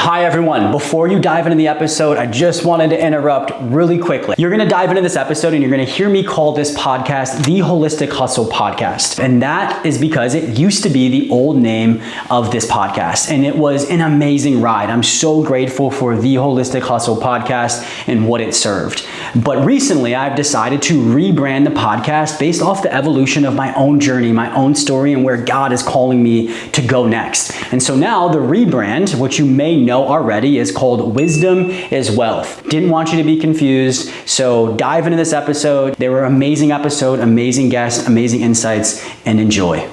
Hi everyone, before you dive into the episode, I just wanted to interrupt really quickly. You're gonna dive into this episode and you're gonna hear me call this podcast the Holistic Hustle Podcast. And that is because it used to be the old name of this podcast. And it was an amazing ride. I'm so grateful for the Holistic Hustle Podcast and what it served. But recently I've decided to rebrand the podcast based off the evolution of my own journey, my own story, and where God is calling me to go next. And so now the rebrand, which you may know already, is called Wisdom is Wealth. Didn't want you to be confused, so dive into this episode. They were an amazing episode, amazing guests, amazing insights, and enjoy.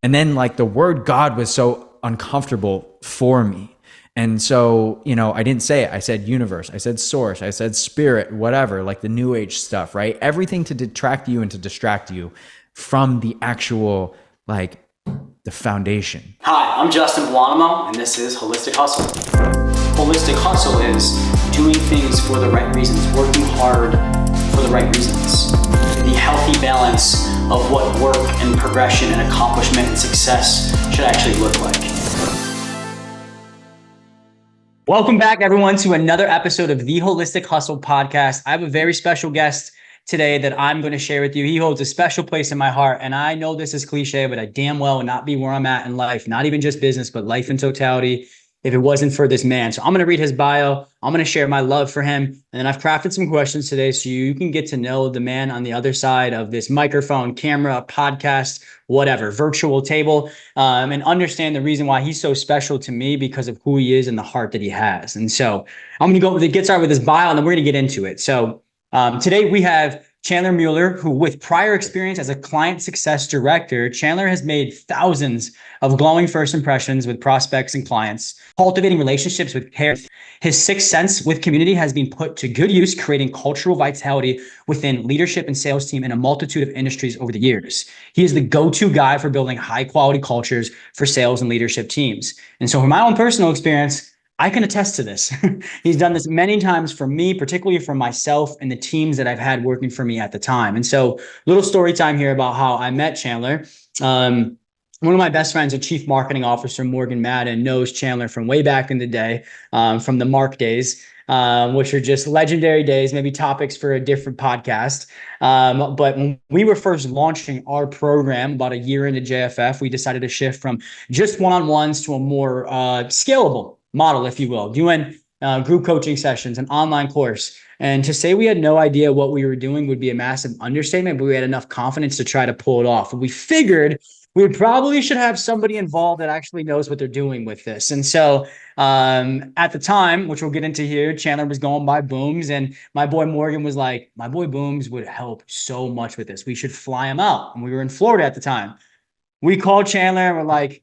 And then the word God was so uncomfortable for me. And so, I didn't say it. I said universe, I said source, I said spirit, whatever, like the new age stuff, right? Everything to detract you and to distract you from the actual, the foundation. Hi, I'm Justin Buonamo, and this is Holistic Hustle. Holistic Hustle is doing things for the right reasons, working hard for the right reasons. The healthy balance of what work and progression and accomplishment and success should actually look like. Welcome back, everyone, to another episode of the Holistic Hustle Podcast. I have a very special guest today that I'm going to share with you. He holds a special place in my heart. And I know this is cliche, but I damn well would not be where I'm at in life, not even just business, but life in totality, if it wasn't for this man. So I'm going to read his bio. I'm going to share my love for him. And then I've crafted some questions today so you can get to know the man on the other side of this microphone, camera, podcast, whatever, virtual table, and understand the reason why he's so special to me because of who he is and the heart that he has. And so I'm going to get started with his bio and then we're going to get into it. So today we have Chandler Mueller, who with prior experience as a client success director, Chandler has made thousands of glowing first impressions with prospects and clients, cultivating relationships with parents. His sixth sense with community has been put to good use, creating cultural vitality within leadership and sales team in a multitude of industries over the years. He is the go-to guy for building high quality cultures for sales and leadership teams. And so from my own personal experience, I can attest to this. He's done this many times for me, particularly for myself and the teams that I've had working for me at the time. And so little story time here about how I met Chandler. One of my best friends, a chief marketing officer, Morgan Madden, knows Chandler from way back in the day, from the Mark days, which are just legendary days, maybe topics for a different podcast. But when we were first launching our program about a year into JFF, we decided to shift from just one-on-ones to a more scalable model, if you will, doing group coaching sessions, an online course. And to say we had no idea what we were doing would be a massive understatement, but we had enough confidence to try to pull it off. And we figured we probably should have somebody involved that actually knows what they're doing with this. And so at the time, which we'll get into here, Chandler was going by Booms. And my boy Morgan was like, my boy Booms would help so much with this. We should fly him out. And we were in Florida at the time. We called Chandler and we're like,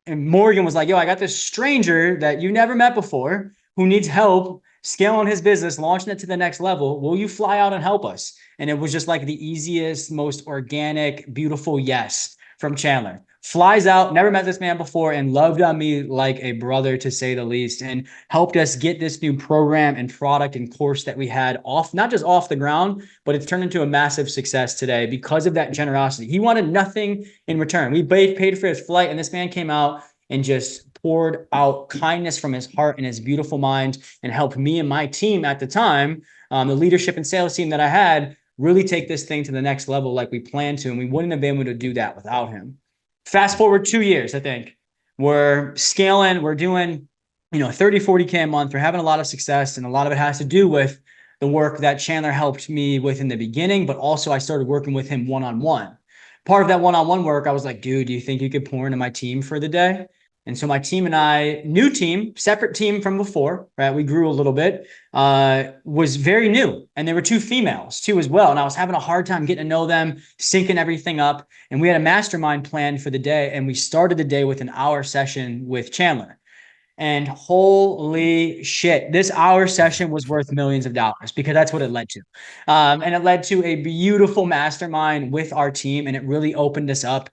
and Morgan was like, yo, I got this stranger that you never met before who needs help scaling his business, launching it to the next level. Will you fly out and help us? And it was just like the easiest, most organic, beautiful yes from Chandler. Flies out, never met this man before, and loved on me like a brother, to say the least, and helped us get this new program and product and course that we had off, not just off the ground, but it's turned into a massive success today because of that generosity. He wanted nothing in return. We paid for his flight, and this man came out and just poured out kindness from his heart and his beautiful mind and helped me and my team at the time, the leadership and sales team that I had, really take this thing to the next level like we planned to, and we wouldn't have been able to do that without him. Fast forward 2 years, I think. We're scaling, we're doing, 30, 40K a month. We're having a lot of success, and a lot of it has to do with the work that Chandler helped me with in the beginning, but also I started working with him one-on-one. Part of that one-on-one work, I was like, dude, do you think you could pour into my team for the day? And so my team and I, new team, separate team from before, right? We grew a little bit, was very new. And there were two females too as well. And I was having a hard time getting to know them, syncing everything up. And we had a mastermind plan for the day. And we started the day with an hour session with Chandler. And holy shit, this hour session was worth millions of dollars because that's what it led to. And it led to a beautiful mastermind with our team. And it really opened us up.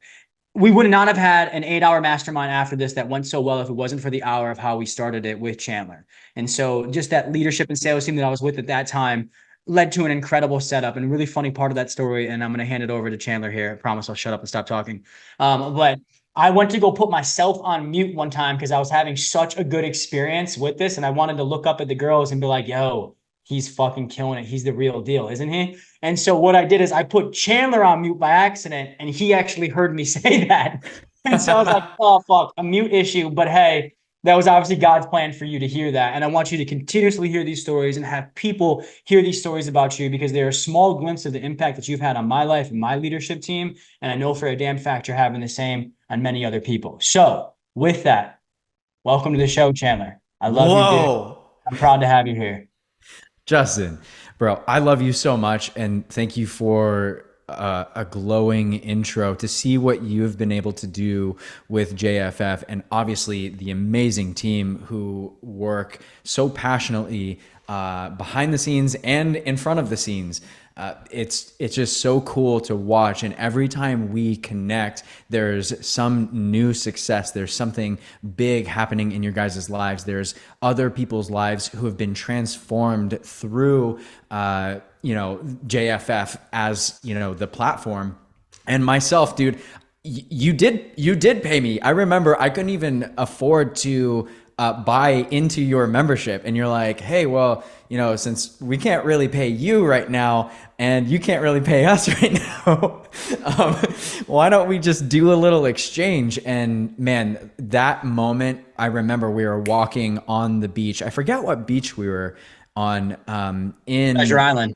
We would not have had an 8-hour mastermind after this that went so well if it wasn't for the hour of how we started it with Chandler. And so just that leadership and sales team that I was with at that time led to an incredible setup, and a really funny part of that story. And I'm going to hand it over to Chandler here. I promise I'll shut up and stop talking. But I went to go put myself on mute one time because I was having such a good experience with this. And I wanted to look up at the girls and be like, yo, he's fucking killing it. He's the real deal, isn't he? And so what I did is I put Chandler on mute by accident, and he actually heard me say that. And so I was like, oh, fuck, a mute issue. But hey, that was obviously God's plan for you to hear that. And I want you to continuously hear these stories and have people hear these stories about you, because they're a small glimpse of the impact that you've had on my life and my leadership team. And I know for a damn fact you're having the same on many other people. So with that, welcome to the show, Chandler. I love you, dude. Whoa. I'm proud to have you here. Justin, bro, I love you so much, and thank you for a glowing intro to see what you've been able to do with JFF, and obviously the amazing team who work so passionately behind the scenes and in front of the scenes. It's just so cool to watch, and every time we connect, there's some new success. There's something big happening in your guys' lives. There's other people's lives who have been transformed through, JFF as the platform. And myself, dude, you did pay me. I remember I couldn't even afford to buy into your membership, and you're like, hey, well, since we can't really pay you right now and you can't really pay us right now, why don't we just do a little exchange? And man, that moment, I remember we were walking on the beach. I forget what beach we were on, in Treasure Island.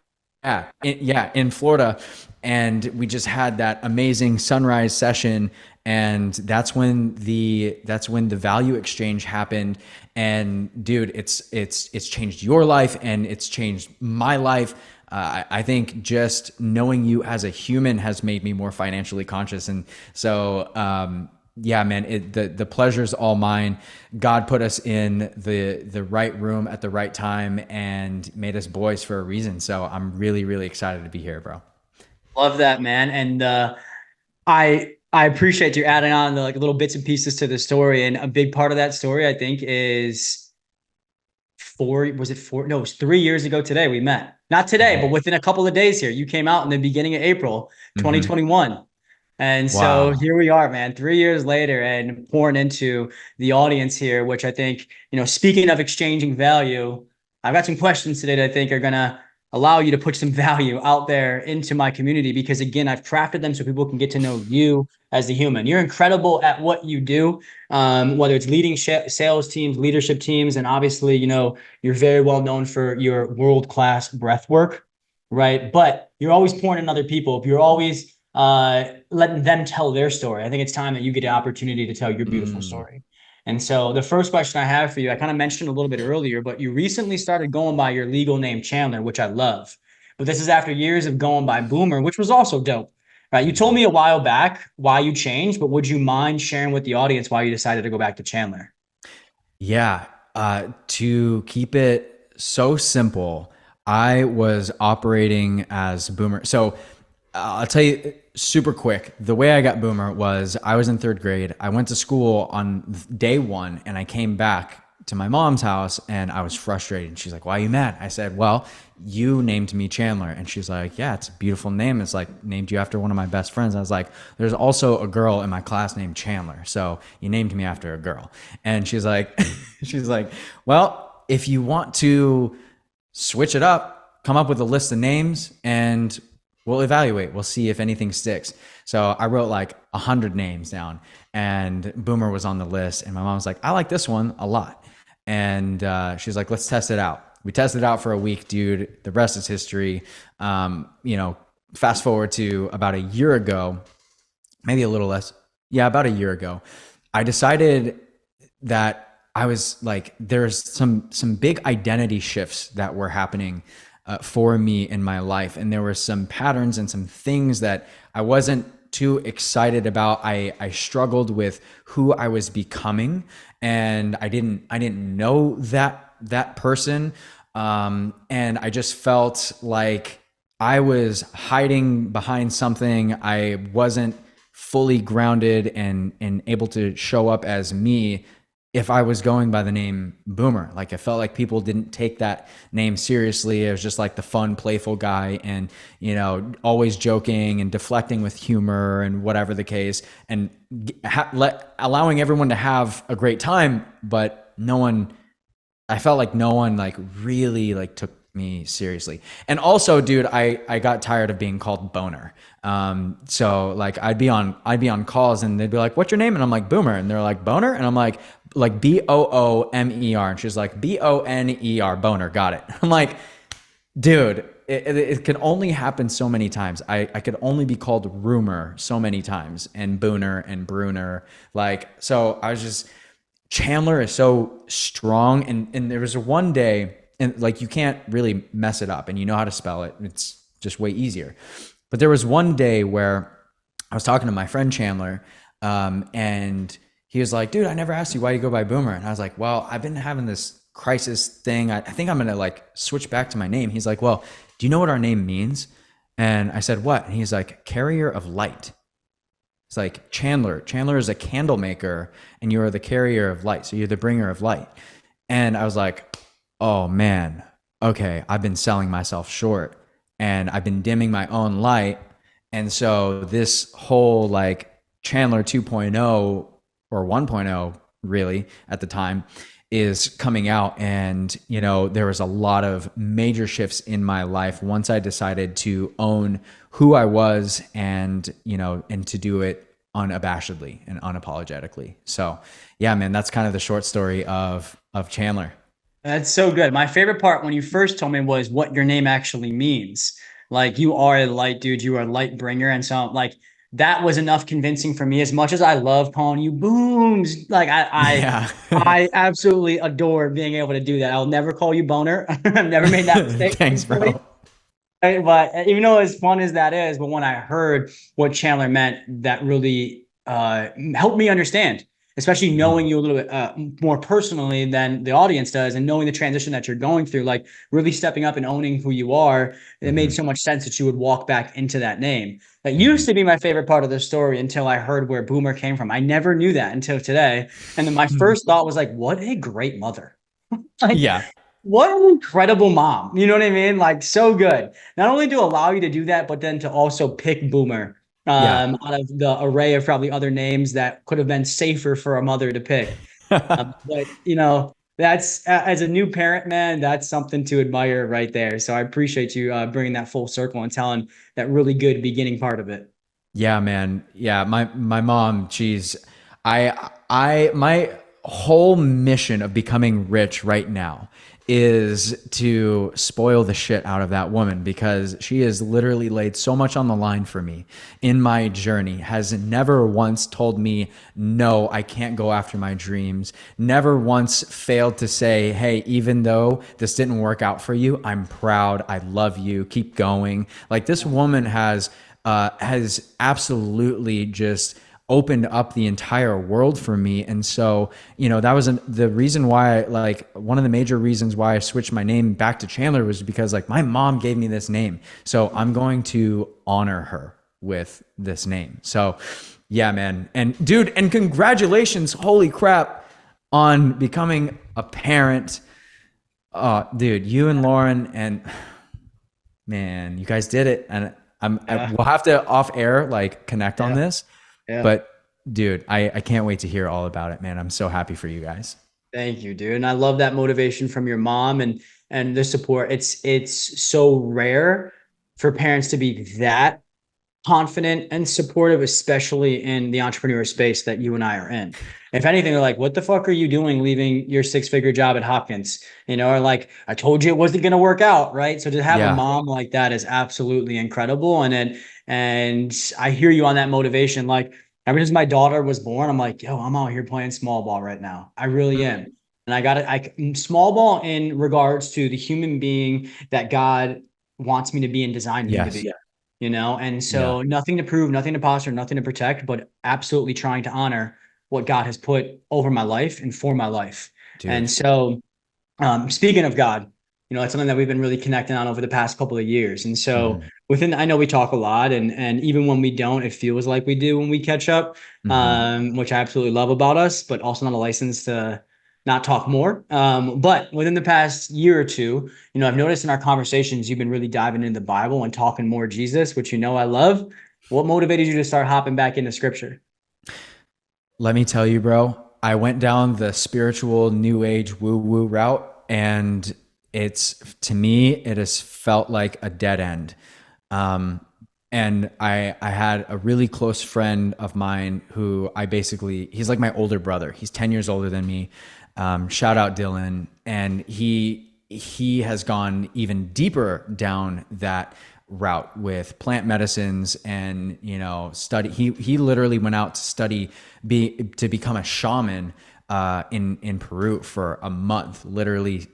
in Florida, and we just had that amazing sunrise session, and that's when the value exchange happened. And dude, it's changed your life, and it's changed my life. I think just knowing you as a human has made me more financially conscious, and so yeah, man, the pleasure's all mine. God put us in the right room at the right time and made us boys for a reason. So I'm really, really excited to be here, bro. Love that, man. And I appreciate you adding on the little bits and pieces to the story. And a big part of that story, I think, is was it four? No, it was 3 years ago today we met. Not today, but within a couple of days here. You came out in the beginning of April, Mm-hmm. 2021. And so Wow. here we are, man, 3 years later, and pouring into the audience here, which I think, speaking of exchanging value, I've got some questions today that I think are going to allow you to put some value out there into my community, because again, I've crafted them so people can get to know you as the human. You're incredible at what you do, whether it's leading sales teams, leadership teams, and obviously, you're very well known for your world-class breath work, right? But you're always pouring in other people. You're always letting them tell their story. I think it's time that you get an opportunity to tell your beautiful Mm. story. And so the first question I have for you, I kind of mentioned a little bit earlier, but you recently started going by your legal name, Chandler, which I love. But this is after years of going by Boomer, which was also dope, right? You told me a while back why you changed, but would you mind sharing with the audience why you decided to go back to Chandler? Yeah. To keep it so simple, I was operating as Boomer. So I'll tell you super quick. The way I got Boomer was I was in third grade. I went to school on day one, and I came back to my mom's house, and I was frustrated. And she's like, "Why are you mad?" I said, "Well, you named me Chandler." And she's like, "Yeah, it's a beautiful name. It's like named you after one of my best friends." I was like, "There's also a girl in my class named Chandler. So you named me after a girl." And she's like, she's like, "Well, if you want to switch it up, come up with a list of names and we'll evaluate. We'll see if anything sticks." So I wrote like 100 names down, and Boomer was on the list. And my mom was like, "I like this one a lot." And she's like, "Let's test it out." We tested it out for a week, dude. The rest is history. Fast forward to about a year ago, maybe a little less. Yeah, about a year ago, I decided that I was like, there's some big identity shifts that were happening for me in my life, and there were some patterns and some things that I wasn't too excited about. I struggled with who I was becoming, and I didn't know that person, and I just felt like I was hiding behind something. I wasn't fully grounded and able to show up as me if I was going by the name Boomer. Like I felt like people didn't take that name seriously. It was just like the fun, playful guy, and always joking and deflecting with humor and whatever the case, and allowing everyone to have a great time. But no one, I felt like no one like really like took me seriously. And also, dude, I got tired of being called Boner. So like I'd be on calls and they'd be like, "What's your name?" And I'm like, "Boomer." And they're like, "Boner?" And I'm like Boomer. And she's like, Boner, Boner. Got it. I'm like, dude, it can only happen so many times. I could only be called Rumor so many times, and Booner and Bruner. Like, so I was just, Chandler is so strong. And there was one day, and like you can't really mess it up, and you know how to spell it. It's just way easier. But there was one day where I was talking to my friend Chandler, and he was like, "Dude, I never asked you why you go by Boomer." And I was like, "Well, I've been having this crisis thing. I think I'm gonna like switch back to my name." He's like, "Well, do you know what our name means?" And I said, "What?" And he's like, "Carrier of light." It's like Chandler. Chandler is a candle maker, and you are the carrier of light. So you're the bringer of light. And I was like, oh man, okay, I've been selling myself short, and I've been dimming my own light. And so this whole like Chandler 2.0 or 1.0 really at the time is coming out. And there was a lot of major shifts in my life once I decided to own who I was, and and to do it unabashedly and unapologetically. So yeah, man, that's kind of the short story of Chandler. That's so good. My favorite part when you first told me was what your name actually means. Like you are a light dude, you are a light bringer. And so like that was enough convincing for me. As much as I love calling you Booms, like Yeah. I absolutely adore being able to do that. I'll never call you Boner. I've never made that mistake. Thanks, Thankfully. bro. But even though as fun as that is, but when I heard what Chandler meant, that really helped me understand, especially knowing you a little bit more personally than the audience does, and knowing the transition that you're going through, like really stepping up and owning who you are. It made Mhm. so much sense that you would walk back into that name. That used Mhm. to be my favorite part of the story until I heard where Boomer came from. I never knew that until today. And then my first thought was like, what a great mother. Like, Yeah. what an incredible mom. You know what I mean? Like, so good. Not only to allow you to do that, but then to also pick Boomer Yeah. out of the array of probably other names that could have been safer for a mother to pick. But, that's as a new parent, man, that's something to admire right there. So I appreciate you bringing that full circle and telling that really good beginning part of it. Yeah, man. Yeah, my mom, she's my whole mission of becoming rich right now is to spoil the shit out of that woman, because she has literally laid so much on the line for me in my journey, has never once told me no, I can't go after my dreams, never once failed to say, "Hey, even though this didn't work out for you, I'm proud, I love you, keep going." Like this woman has absolutely just opened up the entire world for me. And so, that was the reason why, like one of the major reasons why I switched my name back to Chandler was because like my mom gave me this name. So I'm going to honor her with this name. So yeah, man. And dude, and congratulations, holy crap, on becoming a parent. Dude, you and Lauren, and man, you guys did it. And Yeah. we'll have to off air like connect on Yeah. this. Yeah. But dude, I can't wait to hear all about it, man. I'm so happy for you guys. Thank you, dude. And I love that motivation from your mom and the support. It's so rare for parents to be that confident and supportive, especially in the entrepreneur space that you and I are in. If anything, they're like, what the fuck are you doing leaving your six-figure job at Hopkins? Or like, I told you it wasn't going to work out, right? So to have a Yeah. mom like that is absolutely incredible. And I hear you on that motivation. Like ever since my daughter was born, I'm like, yo, I'm out here playing small ball right now. I really am. And I got it. Small ball in regards to the human being that God wants me to be and designed me to Yes. be. And Yeah. so nothing to prove, nothing to posture, nothing to protect, but absolutely trying to honor what God has put over my life and for my life. And Dude. so, speaking of God, It's something that we've been really connecting on over the past couple of years. And so Hmm. I know we talk a lot, and even when we don't, it feels like we do when we catch up, Hmm. which I absolutely love about us, but also not a license to not talk more. But within the past year or two, I've noticed in our conversations, you've been really diving into the Bible and talking more Jesus, which I love. What motivated you to start hopping back into scripture? Let me tell you, bro, I went down the spiritual new age woo woo route, and it's to me, it has felt like a dead end. Um, and I had a really close friend of mine who he's like my older brother. He's 10 years older than me. Shout out Dylan. And he has gone even deeper down that route with plant medicines and study. He literally went out to study to become a shaman in Peru for a month. Literally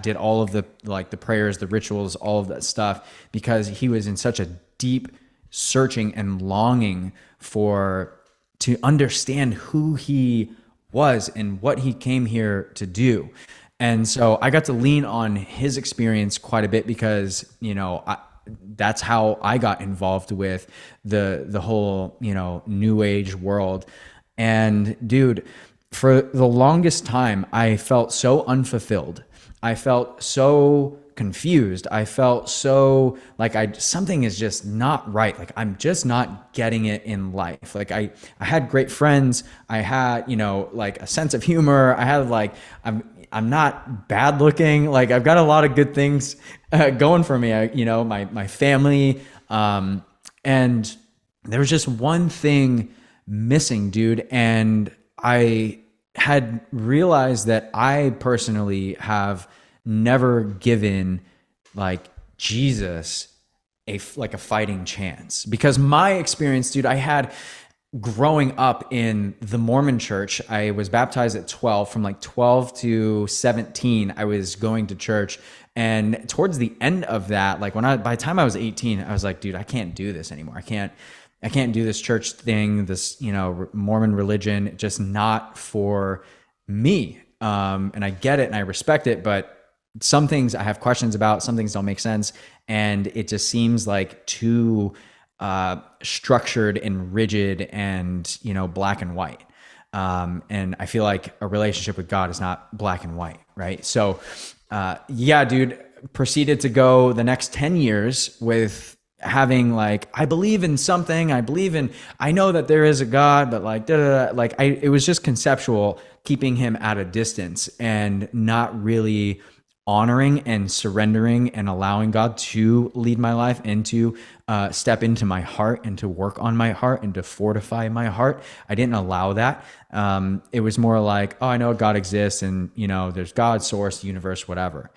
did all of the prayers, the rituals, all of that stuff, because he was in such a deep searching and longing to understand who he was and what he came here to do. And so I got to lean on his experience quite a bit because, that's how I got involved with the whole, new age world. And dude, for the longest time, I felt so unfulfilled. I felt so confused. I felt so like something is just not right. Like I'm just not getting it in life. Like I had great friends. I had, like a sense of humor. I had like I'm not bad looking. Like I've got a lot of good things going for me. My family, and there was just one thing missing, dude. And I had realized that I personally have never given like Jesus like a fighting chance, because my experience, dude, I had growing up in the Mormon church. I was baptized at 12. From like 12 to 17, I was going to church. And towards the end of that, like by the time I was 18, I was like, dude, I can't do this anymore. I can't do this church thing, this, Mormon religion, just not for me. And I get it and I respect it, but some things I have questions about, some things don't make sense. And it just seems like too structured and rigid and, black and white. And I feel like a relationship with God is not black and white, right? So, yeah, dude, proceeded to go the next 10 years with having like, I believe in something, I know that there is a God, but like, like it was just conceptual, keeping him at a distance and not really honoring and surrendering and allowing God to lead my life and to step into my heart and to work on my heart and to fortify my heart. I didn't allow that. It was more like, oh, I know God exists and, there's God, source, universe, whatever.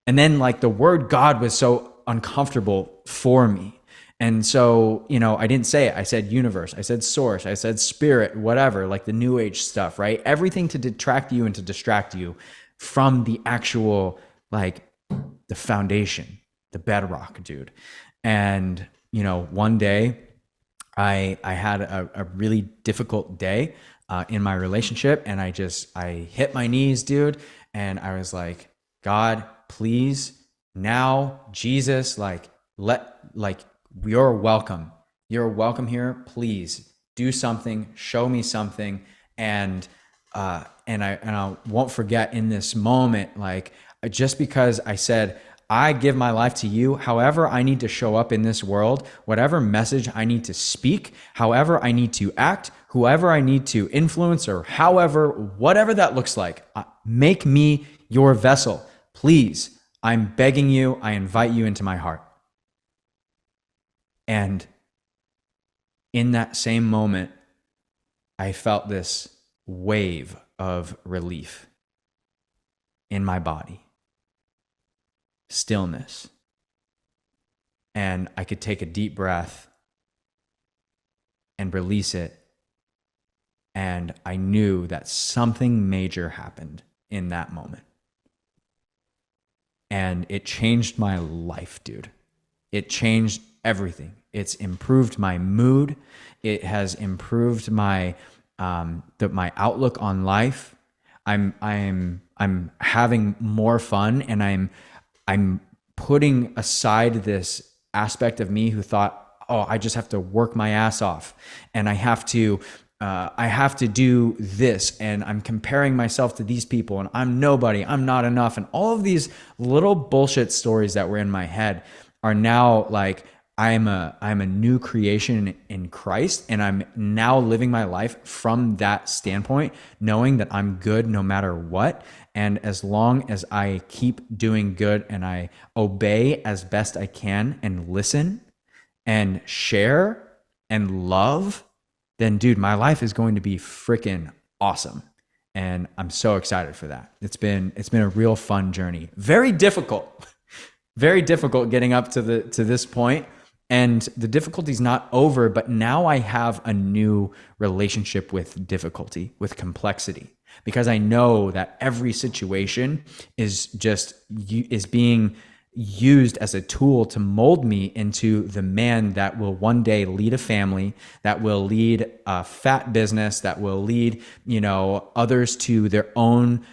And then like the word God was so uncomfortable for me. And so, I didn't say it. I said universe, I said source, I said spirit, whatever, like the new age stuff, right? Everything to detract you and to distract you from the actual, like the foundation, the bedrock, dude. And, one day I had a really difficult day in my relationship, and I hit my knees, dude. And I was like, God, please, now, Jesus, you're welcome. You're welcome here. Please do something, show me something. And I won't forget in this moment, like just because I said, I give my life to you, however I need to show up in this world, whatever message I need to speak, however I need to act, whoever I need to influence, or whatever that looks like, make me your vessel. Please, I'm begging you, I invite you into my heart. And in that same moment, I felt this wave of relief in my body, stillness. And I could take a deep breath and release it. And I knew that something major happened in that moment. And it changed my life, dude. It changed everything. It's improved my mood. It has improved my my outlook on life. I'm having more fun, and I'm putting aside this aspect of me who thought, oh, I just have to work my ass off and I have to do this, and I'm comparing myself to these people, and I'm nobody, I'm not enough. And all of these little bullshit stories that were in my head are now like, I'm a new creation in Christ, and I'm now living my life from that standpoint, knowing that I'm good no matter what. And as long as I keep doing good and I obey as best I can and listen and share and love, then dude, my life is going to be freaking awesome. And I'm so excited for that. It's been a real fun journey. Very difficult. Very difficult getting up to this point. And the difficulty's not over, but now I have a new relationship with difficulty, with complexity, because I know that every situation is being used as a tool to mold me into the man that will one day lead a family, that will lead a fat business, that will lead, others to their own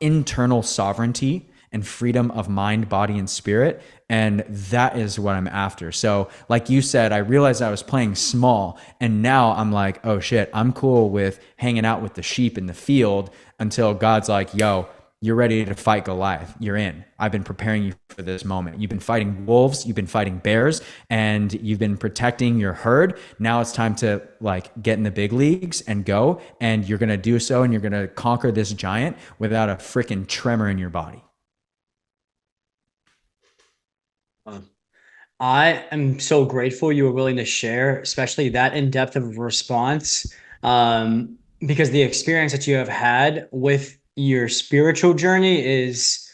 internal sovereignty and freedom of mind, body, and spirit. And that is what I'm after. So like you said, I realized I was playing small, and now I'm like, oh shit, I'm cool with hanging out with the sheep in the field until God's like, yo, you're ready to fight Goliath. You're in. I've been preparing you for this moment. You've been fighting wolves, you've been fighting bears, and you've been protecting your herd. Now it's time to like get in the big leagues and go. And you're going to do so, and you're going to conquer this giant without a freaking tremor in your body. I am so grateful you were willing to share, especially that in-depth of a response, because the experience that you have had with your spiritual journey is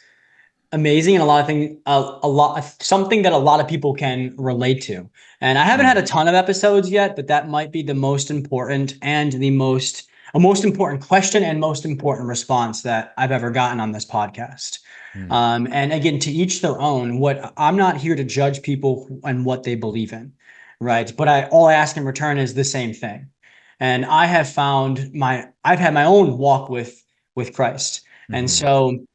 amazing, and a lot of things, something that a lot of people can relate to. And I haven't had a ton of episodes yet, but that might be the most important and the most important question and most important response that I've ever gotten on this podcast. And again, to each their own. What I'm not here to judge people and what they believe in, right? But all I ask in return is the same thing. And I have I've had my own walk with Christ, and so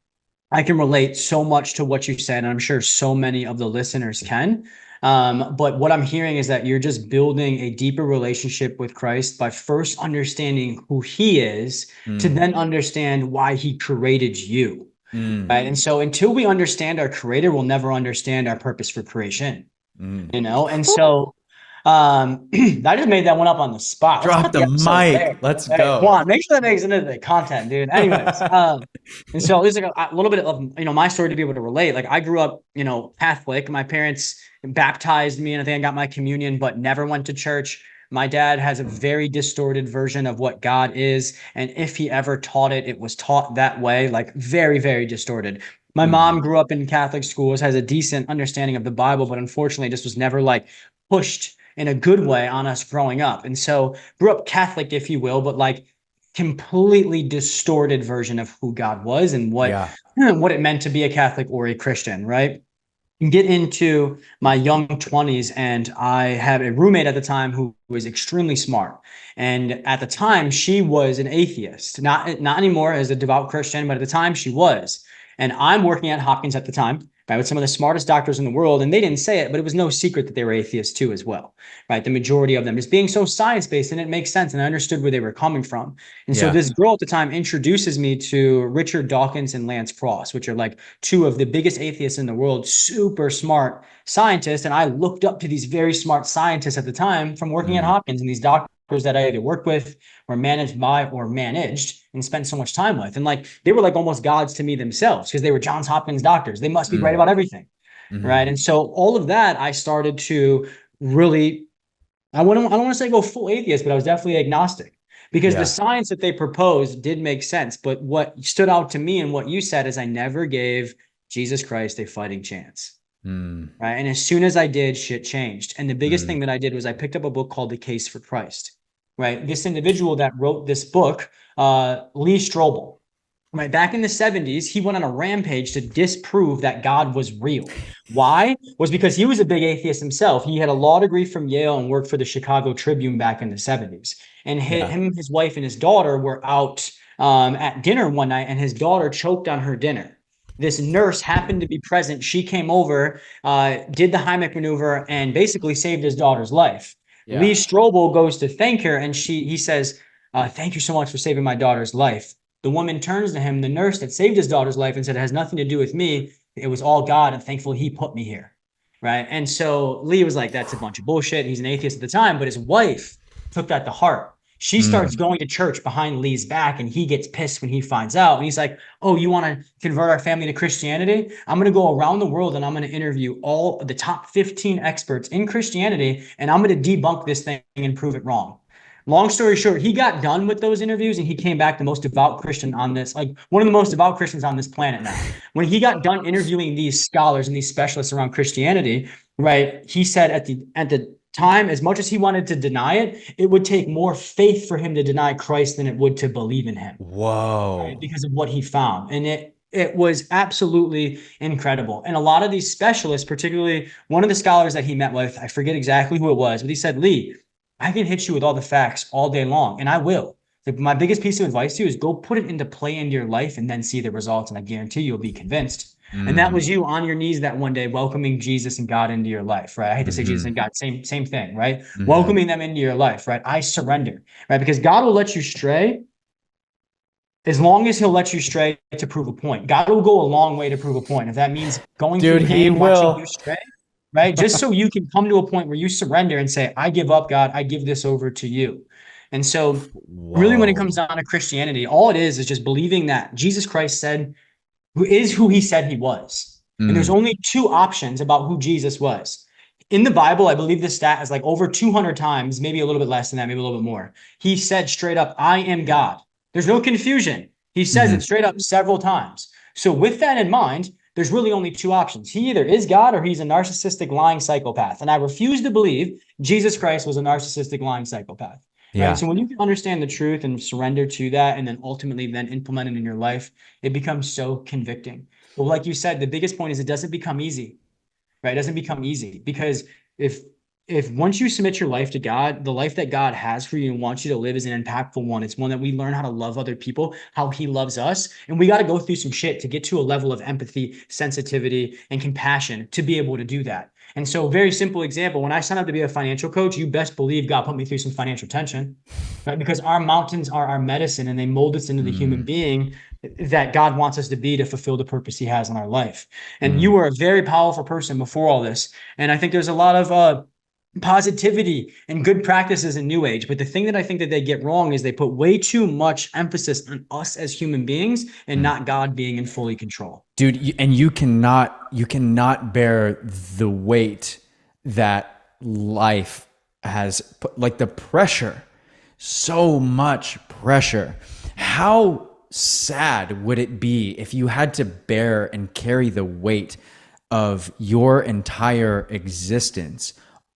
I can relate so much to what you said, and I'm sure so many of the listeners can. But what I'm hearing is that you're just building a deeper relationship with Christ by first understanding who He is, to then understand why He created you. Right. And so until we understand our creator, we'll never understand our purpose for creation. And so I just made that one up on the spot. Drop the mic. Let's go. Come on, make sure that makes it into the content, dude. Anyways, and so there's like a little bit of my story to be able to relate. Like I grew up, Catholic. My parents baptized me, and I think I got my communion, but never went to church. My dad has a very distorted version of what God is. And if he ever taught it, it was taught that way, like very, very distorted. My mom grew up in Catholic schools, has a decent understanding of the Bible, but unfortunately just was never like pushed in a good way on us growing up. And so grew up Catholic, if you will, but like completely distorted version of who God was and what it meant to be a Catholic or a Christian, right? Get into my young 20s, and I had a roommate at the time who was extremely smart. And at the time, she was an atheist, not anymore as a devout Christian, but at the time she was. And I'm working at Hopkins at the time, right, with some of the smartest doctors in the world, and they didn't say it, but it was no secret that they were atheists too as well, right? The majority of them just being so science-based, and it makes sense, and I understood where they were coming from. And so this girl at the time introduces me to Richard Dawkins and Lance Frost, which are like two of the biggest atheists in the world, super smart scientists. And I looked up to these very smart scientists at the time from working at Hopkins, and these doctors that I either worked with or managed by or managed and spent so much time with. And like, they were like almost gods to me themselves, because they were Johns Hopkins doctors. They must be right about everything. Right. And so all of that, I started to really, I don't want to say go full atheist, but I was definitely agnostic, because the science that they proposed did make sense. But what stood out to me and what you said is I never gave Jesus Christ a fighting chance. Right. And as soon as I did, shit changed. And the biggest thing that I did was I picked up a book called The Case for Christ. Right. This individual that wrote this book, Lee Strobel, right, back in the 70s, he went on a rampage to disprove that God was real. Why? Was because he was a big atheist himself. He had a law degree from Yale and worked for the Chicago Tribune back in the 70s. And him, his wife, and his daughter were out at dinner one night, and his daughter choked on her dinner. this nurse happened to be present. She came over, did the Heimlich maneuver, and basically saved his daughter's life. Yeah. Lee Strobel goes to thank her, and he says, thank you so much for saving my daughter's life. The woman turns to him, the nurse that saved his daughter's life, and said, it has nothing to do with me. It was all God, and thankfully he put me here. Right. And so Lee was like, that's a bunch of bullshit. He's an atheist at the time, but his wife took that to heart. She starts going to church behind Lee's back, and he gets pissed when he finds out. And he's like, oh, you want to convert our family to Christianity? I'm going to go around the world and I'm going to interview all the top 15 experts in Christianity, and I'm going to debunk this thing and prove it wrong. Long story short, he got done with those interviews and he came back the most devout Christian on this, like one of the most devout Christians on this planet now. When he got done interviewing these scholars and these specialists around Christianity, right, he said at the time, as much as he wanted to deny it, it would take more faith for him to deny Christ than it would to believe in him. Whoa. Right, because of what he found. And it was absolutely incredible. And a lot of these specialists, particularly one of the scholars that he met with, I forget exactly who it was, but he said, Lee, I can hit you with all the facts all day long, and I will. My biggest piece of advice to you is go put it into play into your life and then see the results, and I guarantee you'll be convinced. And that was you on your knees that one day, welcoming Jesus and God into your life, right? I hate to say Jesus and God, same thing, right? Welcoming them into your life, right? I surrender, right? Because God will let you stray as long as he'll let you stray to prove a point. God will go a long way to prove a point. If that means going through pain, watching you stray, right? Just so you can come to a point where you surrender and say, I give up, God, I give this over to you. And so really when it comes down to Christianity, all it is just believing that Jesus Christ said, who is who he said he was. And there's only two options about who Jesus was. In the Bible, I believe this stat is like over 200 times, maybe a little bit less than that, maybe a little bit more. He said straight up, I am God. There's no confusion. He says it straight up several times. So with that in mind, there's really only two options. He either is God or he's a narcissistic, lying psychopath. And I refuse to believe Jesus Christ was a narcissistic, lying psychopath. Yeah. Right? So when you can understand the truth and surrender to that and then ultimately then implement it in your life, it becomes so convicting. But like you said, the biggest point is it doesn't become easy, right? It doesn't become easy because if once you submit your life to God, the life that God has for you and wants you to live is an impactful one. It's one that we learn how to love other people, how he loves us. And we got to go through some shit to get to a level of empathy, sensitivity, and compassion to be able to do that. And so very simple example, when I signed up to be a financial coach, you best believe God put me through some financial tension, right? Because our mountains are our medicine and they mold us into the human being that God wants us to be to fulfill the purpose he has in our life. And you were a very powerful person before all this. And I think there's a lot of positivity and good practices in New Age. But the thing that I think that they get wrong is they put way too much emphasis on us as human beings and not God being in fully control. Dude, you cannot bear the weight that life has put, like the pressure, so much pressure. How sad would it be if you had to bear and carry the weight of your entire existence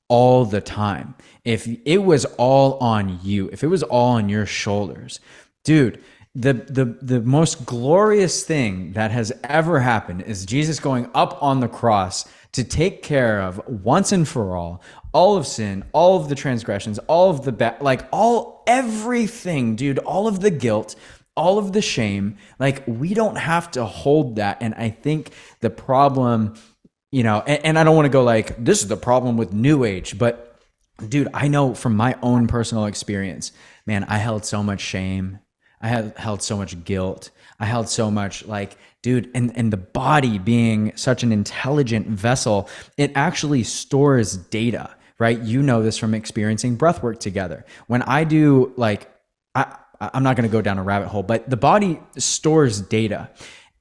all the time? If it was all on you, if it was all on your shoulders, dude, the most glorious thing that has ever happened is Jesus going up on the cross to take care of once and for all of sin, all of the transgressions, all of the everything, dude, all of the guilt, all of the shame. Like, we don't have to hold that. And I think the problem, and I don't want to go like, this is the problem with New Age, but dude, I know from my own personal experience, man, I held so much shame. I held so much guilt. I held so much dude, and the body being such an intelligent vessel, it actually stores data, right? You know this from experiencing breath work together. When I do I'm not going to go down a rabbit hole, but the body stores data,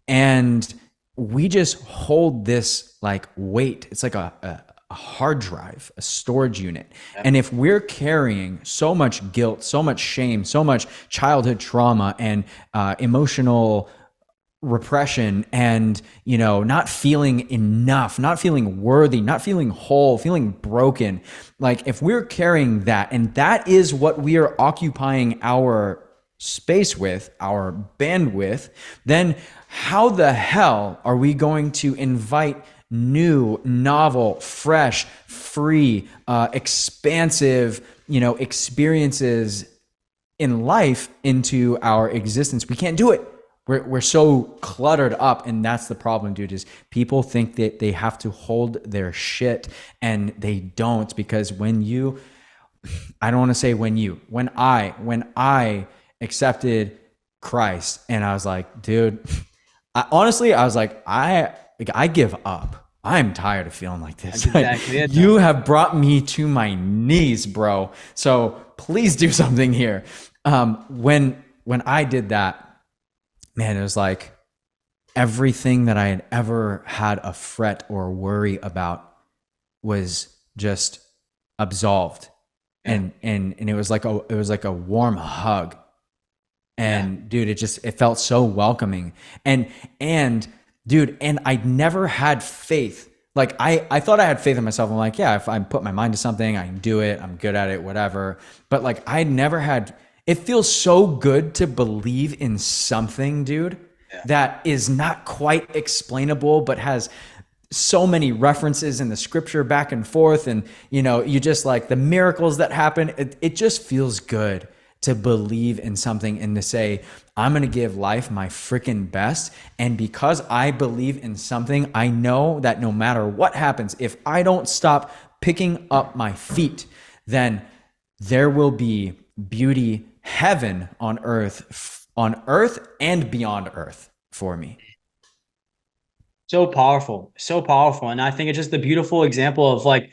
and we just hold this weight. It's like a hard drive, a storage unit. Yep. And if we're carrying so much guilt, so much shame, so much childhood trauma and emotional repression and, not feeling enough, not feeling worthy, not feeling whole, feeling broken, if we're carrying that, and that is what we are occupying our space with, our bandwidth, then how the hell are we going to invite new, novel, fresh, free, expansive, experiences in life into our existence? We can't do it. We're so cluttered up, and that's the problem, dude. Is people think that they have to hold their shit, and they don't. Because I don't want to say when I accepted Christ, and I was like, dude, honestly, I was like, I give up. I'm tired of feeling like this. That's exactly it, You though. have brought me to my knees, bro. So please do something here. When I did that, man, it was like everything that I had ever had a fret or worry about was just absolved. Yeah. And it was like a warm hug. Yeah. And dude, it felt so welcoming. And dude, and I never had faith. Like I thought I had faith in myself. I'm like, yeah, if I put my mind to something, I can do it. I'm good at it, whatever. But like I never had, it feels so good to believe in something, dude, Yeah. that is not quite explainable, but has so many references in the scripture back and forth. And, you just like the miracles that happen. It just feels good to believe in something and to say, I'm going to give life my freaking best. And because I believe in something, I know that no matter what happens, if I don't stop picking up my feet, then there will be beauty, heaven on earth and beyond earth for me. So powerful, so powerful. And I think it's just the beautiful example of like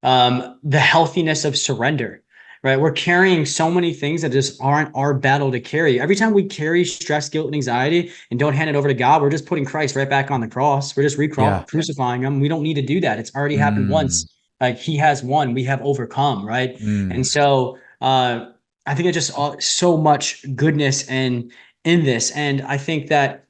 the healthiness of surrender, right? We're carrying so many things that just aren't our battle to carry. Every time we carry stress, guilt, and anxiety and don't hand it over to God, we're just putting Christ right back on the cross. We're just Yeah. crucifying him. We don't need to do that. It's already happened Mm, once. Like he has won, we have overcome, right? And mm. so I think it's just so much goodness and in this. And I think that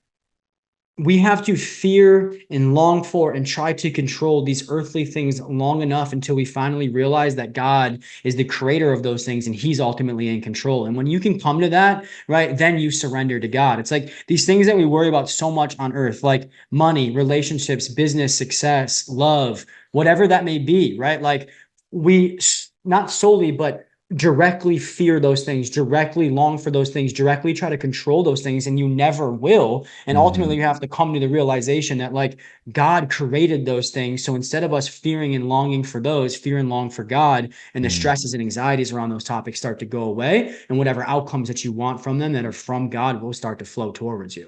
we have to fear and long for and try to control these earthly things long enough until we finally realize that God is the creator of those things and he's ultimately in control. And when you can come to that, right, then you surrender to God. It's like these things that we worry about so much on earth, like money, relationships, business, success, love, whatever that may be, right? Like we not solely, but directly fear those things, directly long for those things, directly try to control those things, and you never will. And ultimately, Mhm. you have to come to the realization that like God created those things. So instead of us fearing and longing for those, fear and long for God, and the Mm. stresses and anxieties around those topics start to go away, and whatever outcomes that you want from them that are from God will start to flow towards you.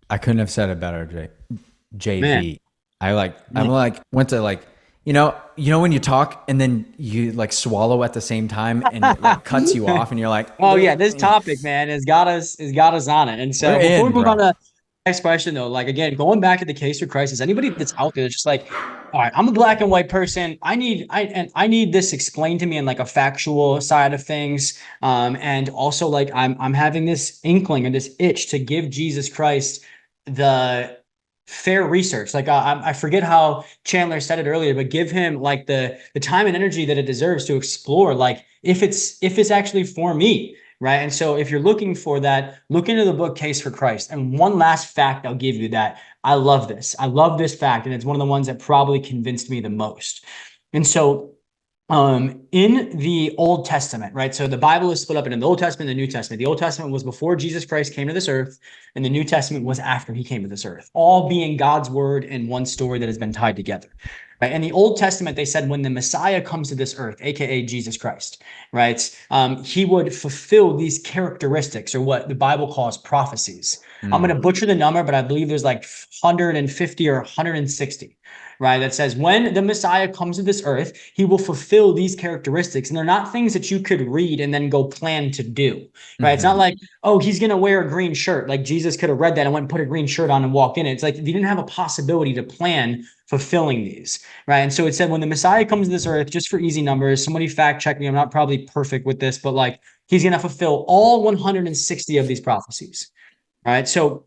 I couldn't have said it better, Man, JB. I'm man. like went to like when you talk and then you like swallow at the same time and it like cuts you off and you're like, Oh yeah, this topic, man, has got us on it. And we're so before we in, move on bro. to next question though, like again, going back to the case for crisis, anybody that's out there that's just like, all right, I'm a black and white person. I need this explained to me in like a factual side of things. And also like I'm having this inkling and this itch to give Jesus Christ the fair research. Like I forget how Chandler said it earlier, but give him like the time and energy that it deserves to explore, like if it's actually for me. Right. And so if you're looking for that, look into the book Case for Christ. And one last fact I'll give you that I love this. I love this fact. And it's one of the ones that probably convinced me the most. And so in the Old Testament, right? So the Bible is split up into the Old Testament and the New Testament. The Old Testament was before Jesus Christ came to this earth, and the New Testament was after he came to this earth, all being God's word in one story that has been tied together. Right. In the Old Testament, they said when the Messiah comes to this earth, aka Jesus Christ, right, he would fulfill these characteristics or what the Bible calls prophecies. I'm going Mm. to butcher the number, but I believe there's like 150 or 160, right? That says when the Messiah comes to this earth, he will fulfill these characteristics. And they're not things that you could read and then go plan to do, right? It's not Mm-hmm. like, oh, he's going to wear a green shirt. Like Jesus could have read that and went and put a green shirt on and walked in. It's like he didn't have a possibility to plan fulfilling these, right? And so it said when the Messiah comes to this earth, just for easy numbers, somebody fact check me. I'm not probably perfect with this, but like he's going to fulfill all 160 of these prophecies, right? So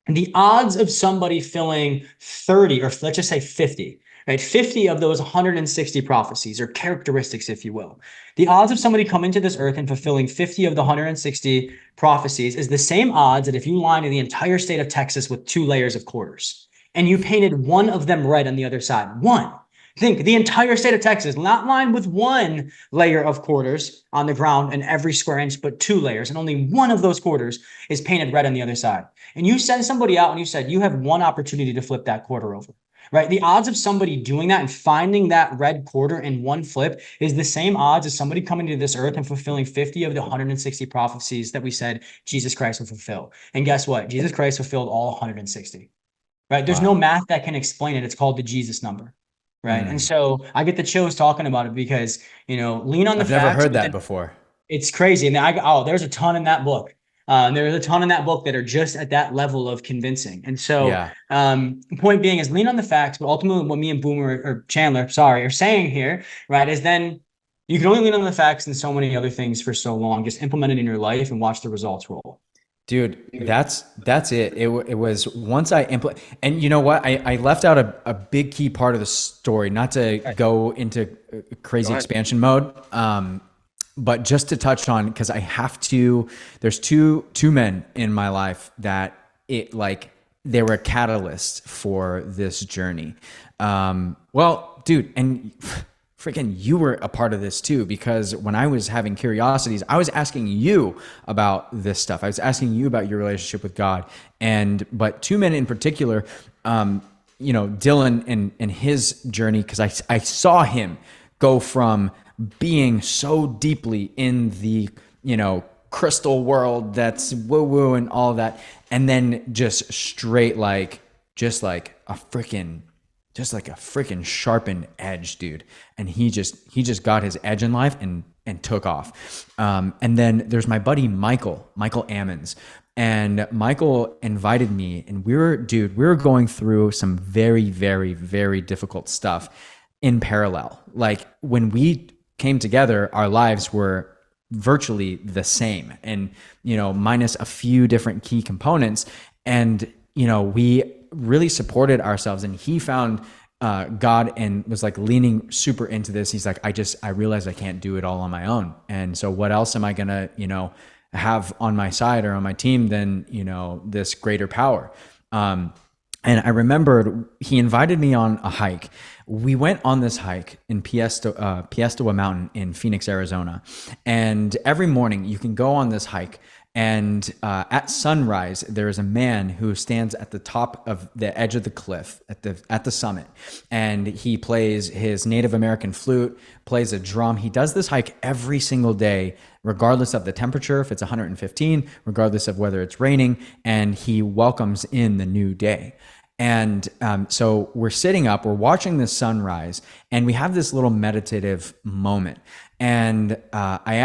the odds of somebody filling 30 or let's just say 50, right? 50 of those 160 prophecies or characteristics, if you will. The odds of somebody coming to this earth and fulfilling 50 of the 160 prophecies is the same odds that if you lined the entire state of Texas with 2 layers of quarters and you painted one of them red on the other side, one. Think the entire state of Texas, not lined with one layer of quarters on the ground in every square inch, but two layers. And only one of those quarters is painted red on the other side. And you send somebody out and you said, you have one opportunity to flip that quarter over, right? The odds of somebody doing that and finding that red quarter in one flip is the same odds as somebody coming to this earth and fulfilling 50 of the 160 prophecies that we said Jesus Christ would fulfill. And guess what? Jesus Christ fulfilled all 160, right? There's no Wow. math that can explain it. It's called the Jesus number. Right. And so I get the chills talking about it because, lean on the I've never facts, heard but that then before. it's crazy. And there's a ton in that book. There's a ton in that book that are just at that level of convincing. And so, Yeah. point being is lean on the facts, but ultimately what me and Boomer or Chandler, sorry, are saying here, right, is then you can only lean on the facts and so many other things for so long. Just implement it in your life and watch the results roll. Dude, that's it. It was once I implement, and you know what? I left out a big key part of the story, not to go into crazy expansion mode, but just to touch on, because I have to. There's two men in my life that they were a catalyst for this journey. Well, dude, and freaking you were a part of this too, because when I was having curiosities, I was asking you about this stuff. I was asking you about your relationship with God. But two men in particular, Dylan and his journey, because I saw him go from being so deeply in the, crystal world that's woo woo and all of that. And then just straight, just like a freaking sharpened edge, dude. And he just got his edge in life and took off. And then there's my buddy Michael Ammons. And Michael invited me, and we were going through some very, very, very difficult stuff in parallel. Like when we came together, our lives were virtually the same, and minus a few different key components. And we really supported ourselves, and he found God and was like leaning super into this. He's like, I realized I can't do it all on my own. And so what else am I gonna, have on my side or on my team than, this greater power? And I remembered he invited me on a hike. We went on this hike in Piestewa Mountain in Phoenix, Arizona. And every morning you can go on this hike. And at sunrise, there is a man who stands at the top of the edge of the cliff at the summit, and he plays his Native American flute, plays a drum. He does this hike every single day, regardless of the temperature, if it's 115, regardless of whether it's raining, and he welcomes in the new day. And so we're sitting up, we're watching the sunrise, and we have this little meditative moment. And I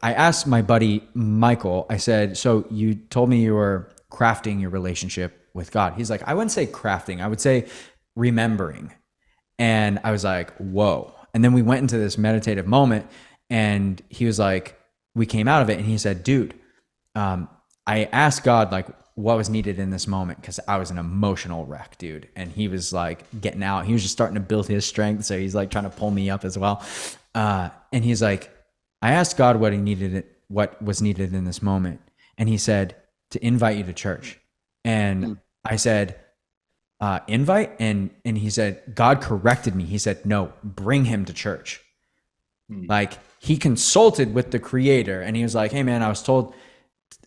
asked my buddy Michael, I said, so you told me you were crafting your relationship with God. He's like, I wouldn't say crafting, I would say remembering. And I was like, whoa. And then we went into this meditative moment, and he was like, we came out of it, and he said, dude, I asked God like what was needed in this moment, because I was an emotional wreck, dude. And he was like getting out. He was just starting to build his strength. So he's like trying to pull me up as well. And he's like, I asked God what was needed in this moment. And he said, to invite you to church. And I said, invite? And he said, God corrected me. He said, no, bring him to church. Like he consulted with the creator, and he was like, hey man, I was told,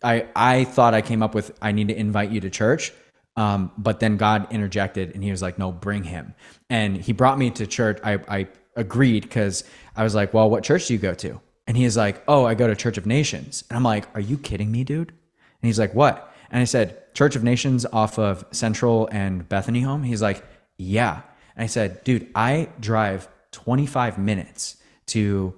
I thought I came up with, I need to invite you to church. But then God interjected, and he was like, no, bring him. And he brought me to church. I agreed, because I was like, well, what church do you go to? And he's like, oh, I go to Church of Nations. And I'm like, are you kidding me, dude? And he's like, what? And I said, Church of Nations off of Central and Bethany Home. He's like, yeah. And I said, dude, I drive 25 minutes to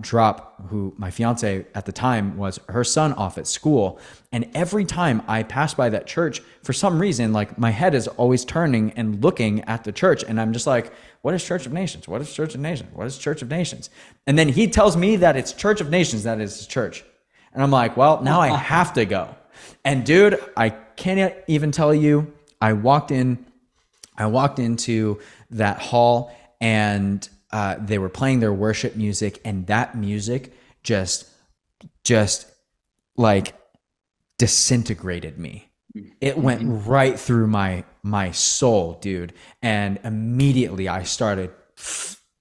drop who my fiance at the time was, her son off at school. And every time I pass by that church, for some reason, like my head is always turning and looking at the church. And I'm just like, what is Church of Nations? What is Church of Nations? What is Church of Nations? And then he tells me that it's Church of Nations that is his church. And I'm like, well, now I have to go. And dude, I can't even tell you, I walked into that hall, and they were playing their worship music, and that music just like disintegrated me. It went Mhm. right through my soul, dude. And immediately I started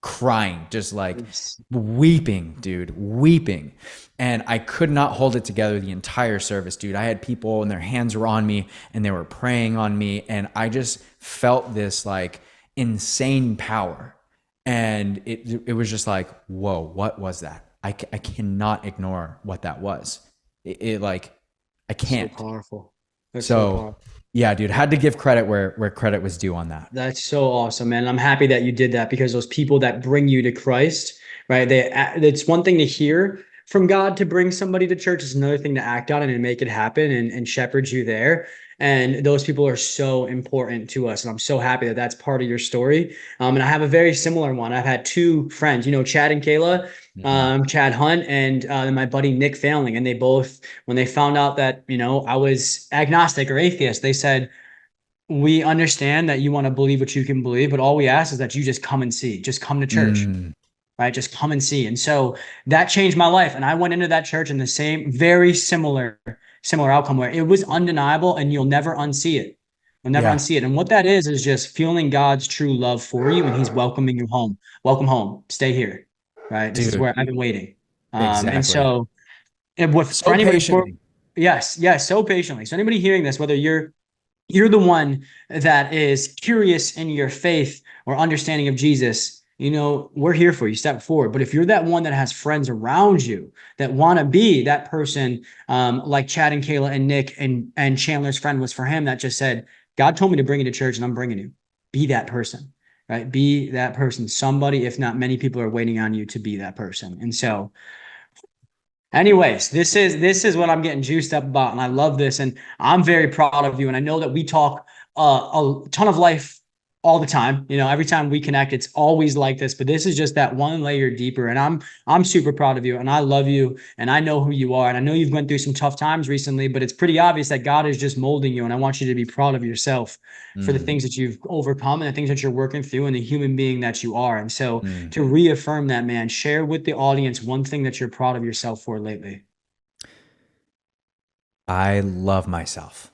crying, just like Yes. weeping, dude, weeping. And I could not hold it together the entire service, dude. I had people and their hands were on me and they were praying on me. And I just felt this like insane power. And it was just like, whoa, what was that? I cannot ignore what that was. It like, I So can't. powerful. That's so So powerful. yeah, dude, had to give credit where credit was due on that. That's so awesome, man. I'm happy that you did that because those people that bring you to Christ, right? It's one thing to hear from God to bring somebody to church. It's another thing to act on it and make it happen and shepherd you there. And those people are so important to us. And I'm so happy that that's part of your story. And I have a very similar one. I've had two friends, Chad and Kayla, Mhm. Chad Hunt and my buddy Nick Failing. And they both, when they found out that, I was agnostic or atheist, they said, we understand that you want to believe what you can believe, but all we ask is that you just come and see, just come to church, Mm, right? Just come and see. And so that changed my life. And I went into that church in the same, very similar outcome where it was undeniable and you'll never unsee it. You'll never yeah, unsee it. And what that is just feeling God's true love for you and he's welcoming you home. Welcome home. Stay here, right? This is dude, where I've been waiting. And exactly. so for So anybody, patiently. yes, yes, so patiently. So anybody hearing this, whether you're the one that is curious in your faith or understanding of Jesus, we're here for you. Step forward. But if you're that one that has friends around you that want to be that person, like Chad and Kayla and Nick and Chandler's friend was for him that just said, God told me to bring you to church and I'm bringing you. Be that person, right? Be that person. Somebody, if not many people, are waiting on you to be that person. And so anyways, this is what I'm getting juiced up about, and I love this, and I'm very proud of you. And I know that we talk a ton of life all the time. Every time we connect, it's always like this, but this is just that one layer deeper. And I'm super proud of you, and I love you, and I know who you are, and I know you've went through some tough times recently, but it's pretty obvious that God is just molding you, and I want you to be proud of yourself for the Mm, things that you've overcome and the things that you're working through, and the human being that you are. And so mm. to reaffirm that, man, share with the audience one thing that you're proud of yourself for lately. I love myself.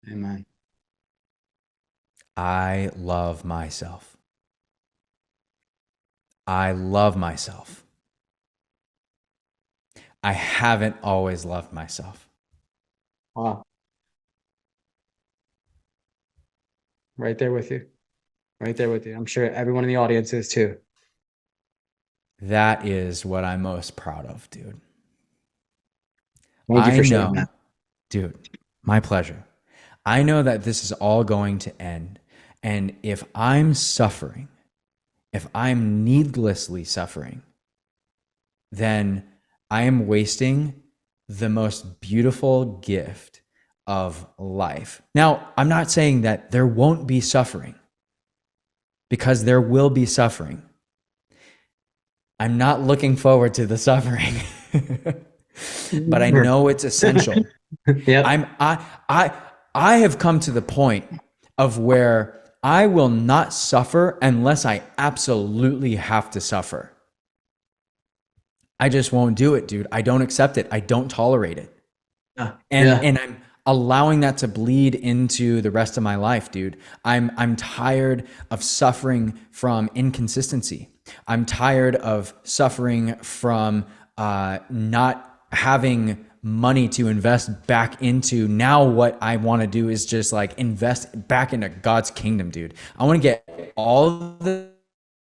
Amen. I love myself. I love myself. I haven't always loved myself. Wow. Right there with you. Right there with you. I'm sure everyone in the audience is too. That is what I'm most proud of, dude. Thank you I for sharing that. know, dude, my pleasure. I know that this is all going to end. And if I'm suffering, if I'm needlessly suffering, then I am wasting the most beautiful gift of life. Now, I'm not saying that there won't be suffering because there will be suffering. I'm not looking forward to the suffering, but I know it's essential. Yep. I'm I I have come to the point of where I will not suffer unless I absolutely have to suffer. I just won't do it, dude. I don't accept it. I don't tolerate it. Yeah. And Yeah. and I'm allowing that to bleed into the rest of my life, dude. I'm tired of suffering from inconsistency. I'm tired of suffering from not having money to invest back into. Now what I want to do is just like invest back into God's kingdom, dude. I want to get all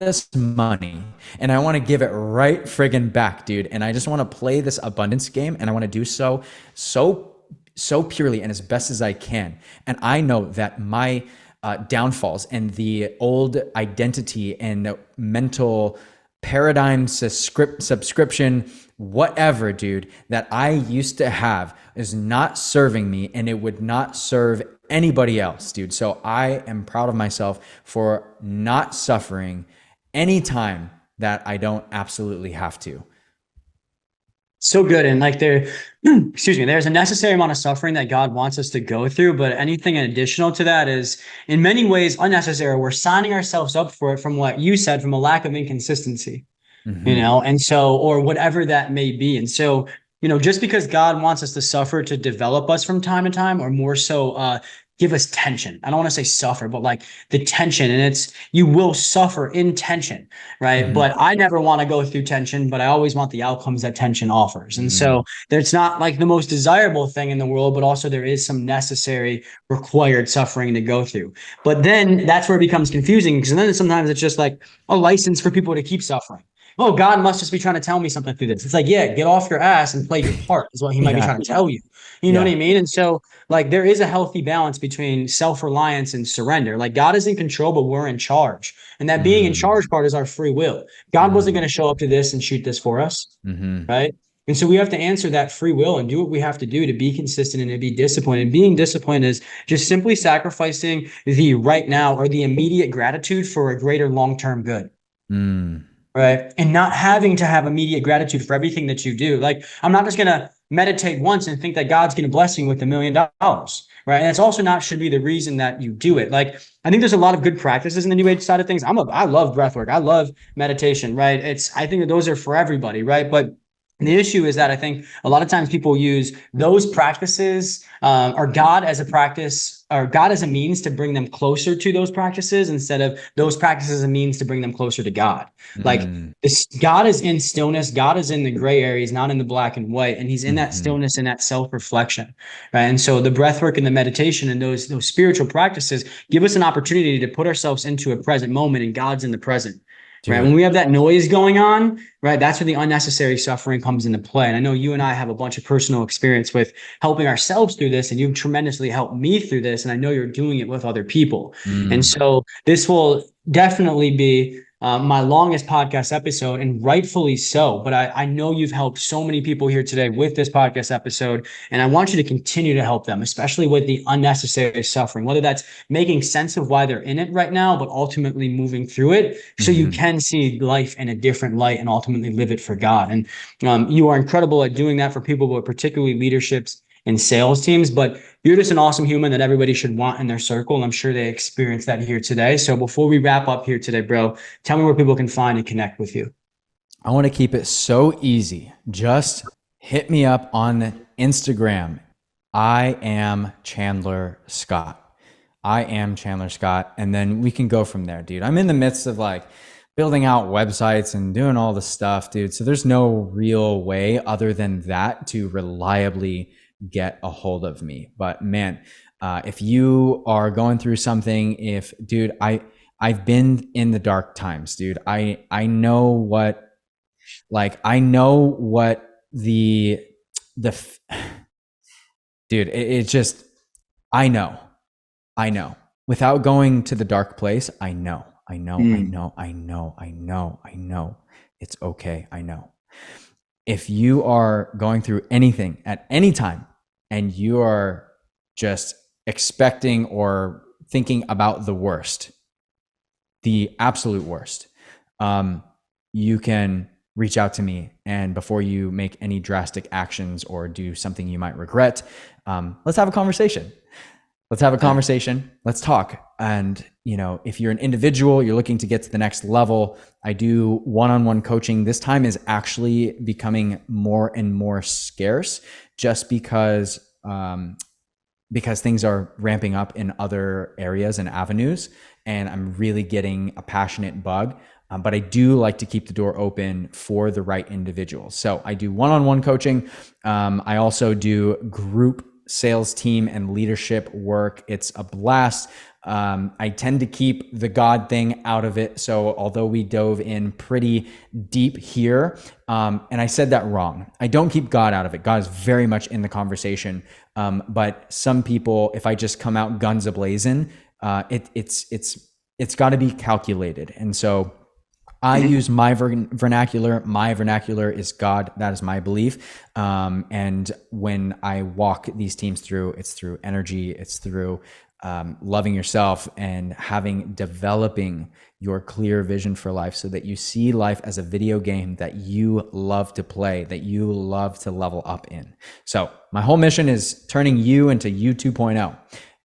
this money and I want to give it right friggin' back, dude. And I just want to play this abundance game and I want to do so purely and as best as I can. And I know that my downfalls and the old identity and mental paradigm subscription, whatever, dude, that I used to have is not serving me and it would not serve anybody else, dude. So I am proud of myself for not suffering anytime that I don't absolutely have to. So good. And like excuse me, there's a necessary amount of suffering that God wants us to go through, but anything additional to that is in many ways unnecessary. We're signing ourselves up for it from what you said, from a lack of inconsistency. Mm-hmm. And so, or whatever that may be. And so, just because God wants us to suffer to develop us from time to time, or more so give us tension. I don't want to say suffer, but like the tension, and you will suffer in tension, right? Mhm. But I never want to go through tension, but I always want the outcomes that tension offers. And so Mm. it's not like the most desirable thing in the world, but also there is some necessary required suffering to go through. But then that's where it becomes confusing, because then sometimes it's just like a license for people to keep suffering. Oh, God must just be trying to tell me something through this. It's like, yeah, get off your ass and play your part is what he might be Yeah. trying to tell you. You know what Yeah. I mean? And so, like, there is a healthy balance between self-reliance and surrender. Like, God is in control, but we're in charge. And that being in Mm. charge part is our free will. God wasn't going Mm. to show up to this and shoot this for us, Mhm. right? And so we have to answer that free will and do what we have to do to be consistent and to be disciplined. And being disciplined is just simply sacrificing the right now or the immediate gratitude for a greater long-term good. Mm. Right. And not having to have immediate gratitude for everything that you do. Like, I'm not just going to meditate once and think that God's going to bless me with $1 million. Right. And it's also not should be the reason that you do it. Like, I think there's a lot of good practices in the new age side of things. I love breath work. I love meditation. Right. I think that those are for everybody. Right. But the issue is that I think a lot of times people use those practices or God as a practice or God as a means to bring them closer to those practices instead of those practices as a means to bring them closer to God. Like Mm. this, God is in stillness. God is in the gray areas, not in the black and white, and He's in that Mhm. stillness and that self-reflection, right? And so the breath work and the meditation and those spiritual practices give us an opportunity to put ourselves into a present moment, and God's in the present. Right. When Dude. we have that noise going on, right, that's where the unnecessary suffering comes into play. And I know you and I have a bunch of personal experience with helping ourselves through this, and you've tremendously helped me through this. And I know you're doing it with other people. And Mm. so this will definitely be my longest podcast episode, and rightfully so. But I know you've helped so many people here today with this podcast episode, and I want you to continue to help them, especially with the unnecessary suffering, whether that's making sense of why they're in it right now, but ultimately moving through it so you Mhm. can see life in a different light and ultimately live it for God. And you are incredible at doing that for people, but particularly leaderships and sales teams. But you're just an awesome human that everybody should want in their circle. And I'm sure they experience that here today. So before we wrap up here today, bro, tell me where people can find and connect with you. I want to keep it so easy. Just hit me up on Instagram. I am Chandler Scott. I am Chandler Scott. And then we can go from there, dude. I'm in the midst of like building out websites and doing all the stuff, dude. So there's no real way other than that to reliably get a hold of me. But man, if you are going through something, dude, I've been in the dark times, dude. I know what I know what the dude, it's just I know. I know. Without going to the dark place, I know. I know. I Mm. know. I know. I know. I know. It's okay. I know. If you are going through anything at any time and you are just expecting or thinking about the worst, the absolute worst, you can reach out to me. And before you make any drastic actions or do something you might regret, let's have a conversation. Let's have a conversation. Let's talk. And, if you're an individual, you're looking to get to the next level, I do one-on-one coaching. This time is actually becoming more and more scarce just because things are ramping up in other areas and avenues. And I'm really getting a passionate bug. But I do like to keep the door open for the right individuals. So I do one-on-one coaching. I also do group sales team and leadership work. It's a blast. I tend to keep the God thing out of it. So although we dove in pretty deep here, and I said that wrong, I don't keep God out of it. God is very much in the conversation. But some people, if I just come out guns a-blazing, it's got to be calculated. And so I use my vernacular. My vernacular is God. That is my belief. And when I walk these teams through, it's through energy. It's through loving yourself and developing your clear vision for life so that you see life as a video game that you love to play, that you love to level up in. So my whole mission is turning you into you 2.0.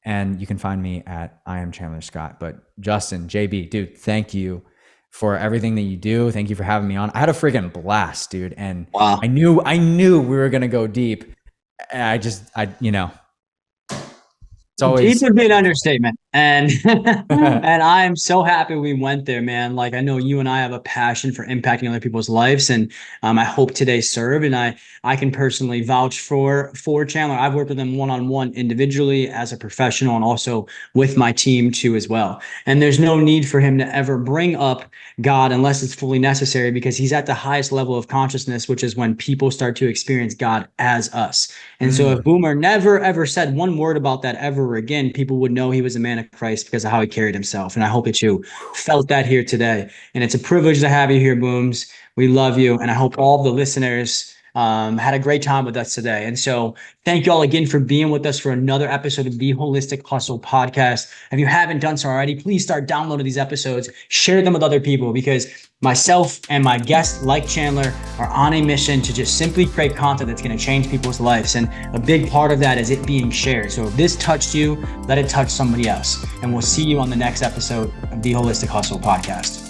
And you can find me at I am Chandler Scott. But Justin, JB, dude, thank you for everything that you do. Thank you for having me on. I had a freaking blast, dude. And Wow. I knew we were going to go deep. You know, it's Deep always, would be an understatement. And and I'm so happy we went there, man. Like I know you and I have a passion for impacting other people's lives. And I hope today served. And I can personally vouch for Chandler. I've worked with him one-on-one individually as a professional and also with my team too as well. And there's no need for him to ever bring up God unless it's fully necessary, because he's at the highest level of consciousness, which is when people start to experience God as us. And so if Boomer never ever said one word about that ever again, people would know he was a man of Christ because of how he carried himself. And I hope that you felt that here today. And it's a privilege to have you here, Booms. We love you. And I hope all the listeners had a great time with us today. And so thank you all again for being with us for another episode of the Holistic Hustle podcast. If you haven't done so already, please start downloading these episodes, share them with other people, because myself and my guests like Chandler are on a mission to just simply create content that's going to change people's lives. And a big part of that is it being shared. So if this touched you, let it touch somebody else. And we'll see you on the next episode of the Holistic Hustle podcast.